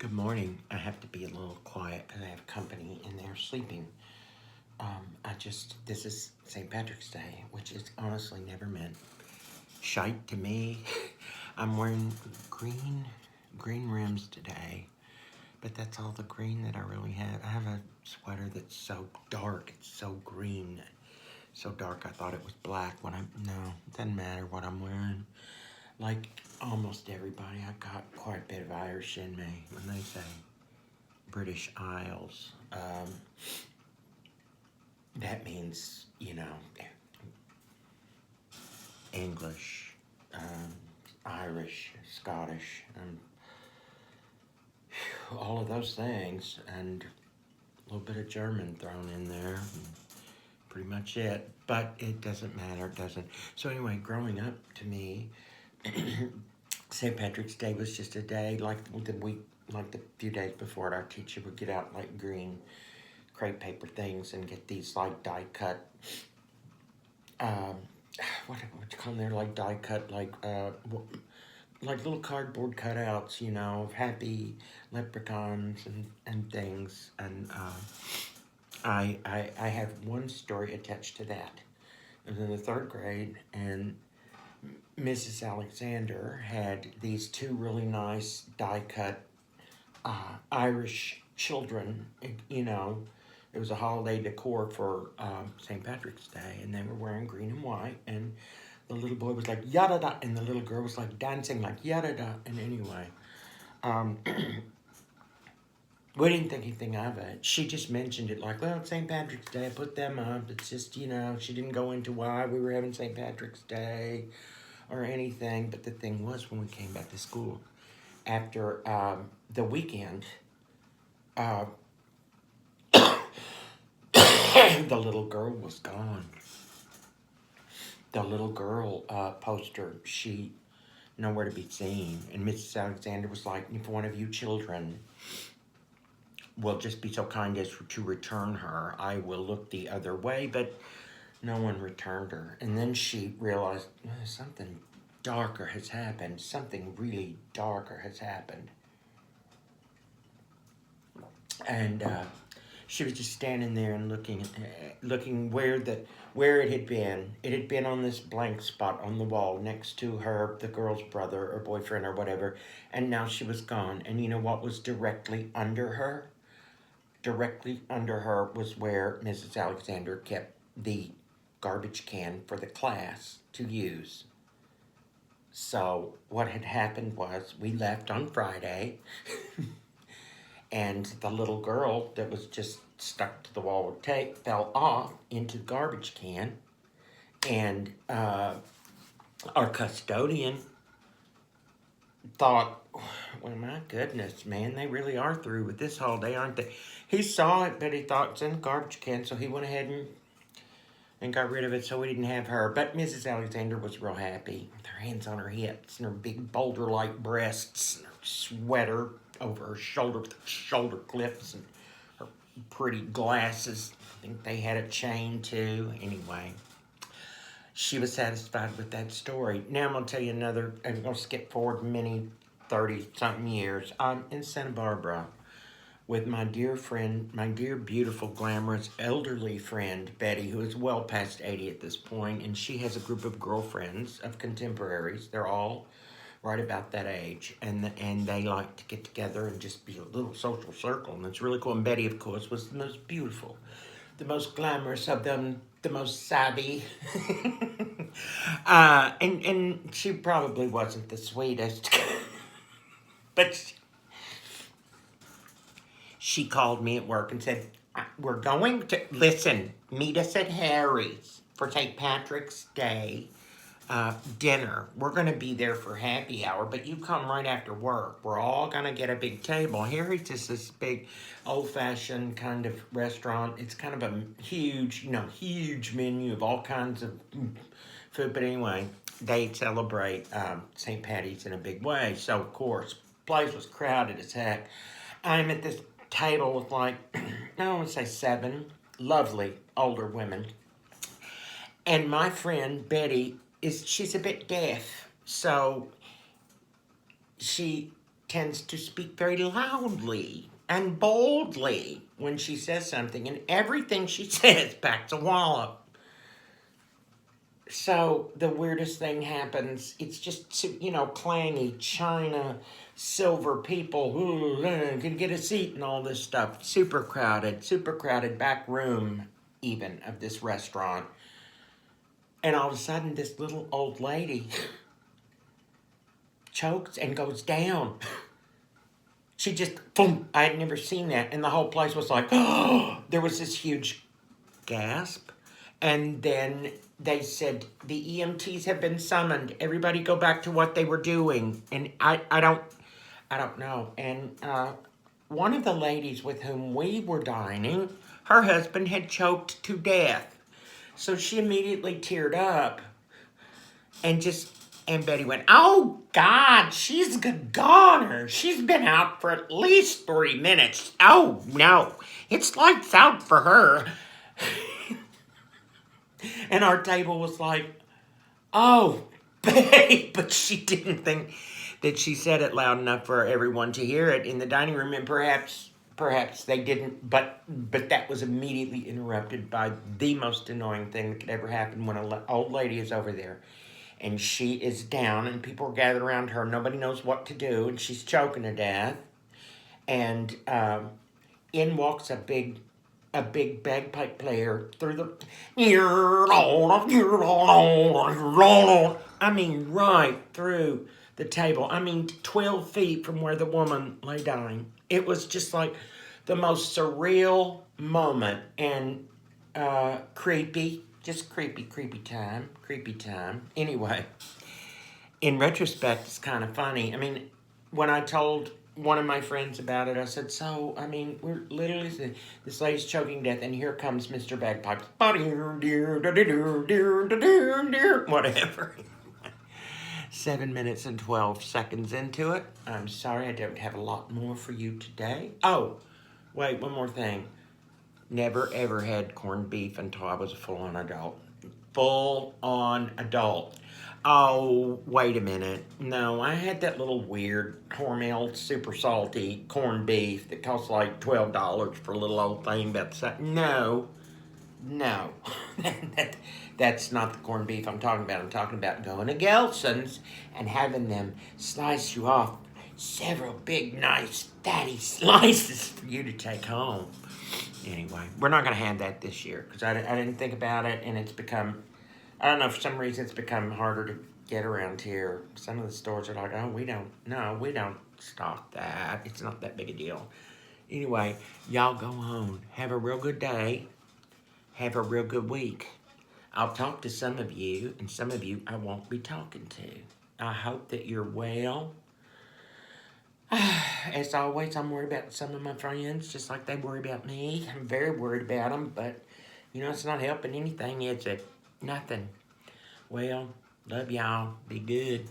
Good morning. I have to be a little quiet because I have company and they're sleeping. This is St. Patrick's Day, which is honestly never meant shite to me. I'm wearing green rims today, but that's all the green that I really have. I have a sweater that's so dark, it's so green, so dark I thought it was black when no, it doesn't matter what I'm wearing. Like almost everybody, I got quite a bit of Irish in me when they say British Isles. That means, English, Irish, Scottish, and all of those things, and a little bit of German thrown in there. Pretty much it, but it doesn't matter, it doesn't. So anyway, growing up to me, St. Patrick's Day was just a day like the few days before it, our teacher would get out like green crepe paper things and get these like die cut, what you call them there, like die cut, like little cardboard cutouts, of happy leprechauns and things. And I have one story attached to that. It was in the third grade, and Mrs. Alexander had these two really nice die-cut Irish children. It was a holiday decor for St. Patrick's Day, and they were wearing green and white, and the little boy was like, yada da, and the little girl was like dancing like yada da, and anyway, we didn't think anything of it. She just mentioned it like, well, it's St. Patrick's Day, I put them up. It's just, she didn't go into why we were having St. Patrick's Day or anything. But the thing was, when we came back to school, after the weekend, the little girl was gone. The little girl poster, she nowhere to be seen. And Mrs. Alexander was like, if one of you children will just be so kind as to return her, I will look the other way. But no one returned her. And then she realized something darker has happened. Something really darker has happened. And she was just standing there and looking where it had been. It had been on this blank spot on the wall next to her, the girl's brother or boyfriend or whatever. And now she was gone. And you know what was directly under her? Directly under her was where Mrs. Alexander kept the garbage can for the class to use. So what had happened was we left on Friday and the little girl that was just stuck to the wall with tape fell off into the garbage can, and our custodian thought, well, my goodness, man, they really are through with this holiday, aren't they? He saw it, but he thought it's in the garbage can, so he went ahead and got rid of it, so we didn't have her. But Mrs. Alexander was real happy with her hands on her hips and her big boulder-like breasts and her sweater over her shoulder with her shoulder clips and her pretty glasses. I think they had a chain too. Anyway, she was satisfied with that story. Now I'm going to tell you another. I'm going to skip forward many 30-something years. I'm in Santa Barbara with my dear friend, my dear, beautiful, glamorous, elderly friend, Bettie, who is well past 80 at this point, and she has a group of girlfriends, of contemporaries. They're all right about that age, and they like to get together and just be a little social circle, and it's really cool. And Bettie, of course, was the most beautiful, the most glamorous of them, the most savvy. And she probably wasn't the sweetest, but she called me at work and said, we're going to, listen, meet us at Harry's for St. Patrick's Day dinner. We're going to be there for happy hour, but you come right after work. We're all going to get a big table. Harry's is this big old-fashioned kind of restaurant. It's kind of a huge menu of all kinds of food. But anyway, they celebrate St. Patty's in a big way. So, of course, place was crowded as heck. I'm at this table with like, I would say 7 lovely older women. And my friend, Bettie, she's a bit deaf. So she tends to speak very loudly and boldly when she says something, and everything she says packs a wallop. So the weirdest thing happens. It's just, clangy china, silver people who can get a seat and all this stuff. Super crowded back room even of this restaurant. And all of a sudden, this little old lady chokes and goes down. She just, boom, I had never seen that. And the whole place was like, oh, there was this huge gasp. And then they said, the EMTs have been summoned. Everybody go back to what they were doing. And I don't know. And one of the ladies with whom we were dining, her husband had choked to death. So she immediately teared up and Betty went, oh, God, she's a goner. She's been out for at least 3 minutes. Oh, no, it's lights out for her. And our table was like, oh, babe. But she didn't think that she said it loud enough for everyone to hear it in the dining room. And perhaps they didn't. But that was immediately interrupted by the most annoying thing that could ever happen when an old lady is over there. And she is down and people are gathered around her. Nobody knows what to do. And she's choking to death. And in walks a big bagpipe player through the... I mean, right through the table. 12 feet from where the woman lay dying. It was just like the most surreal moment and creepy. Just creepy time. Anyway, in retrospect, it's kind of funny. When I told one of my friends about it, I said, so, we're literally, this lady's choking death, and here comes Mr. Bagpipes. Whatever. 7 minutes and 12 seconds into it. I'm sorry, I don't have a lot more for you today. Oh, wait, one more thing. Never, ever had corned beef until I was a full-on adult. Full-on adult. Oh, wait a minute. No, I had that little weird Hormel super salty corned beef that costs like $12 for a little old thing about the size. No. That's not the corned beef I'm talking about. I'm talking about going to Gelson's and having them slice you off several big, nice, fatty slices for you to take home. Anyway, we're not going to have that this year because I didn't think about it, and it's become, I don't know, for some reason it's become harder to get around here. Some of the stores are like, oh, we don't stock that. It's not that big a deal. Anyway, y'all go home. Have a real good day. Have a real good week. I'll talk to some of you, and some of you I won't be talking to. I hope that you're well. As always, I'm worried about some of my friends, just like they worry about me. I'm very worried about them, but, it's not helping anything, is it? Nothing. Well, love y'all. Be good.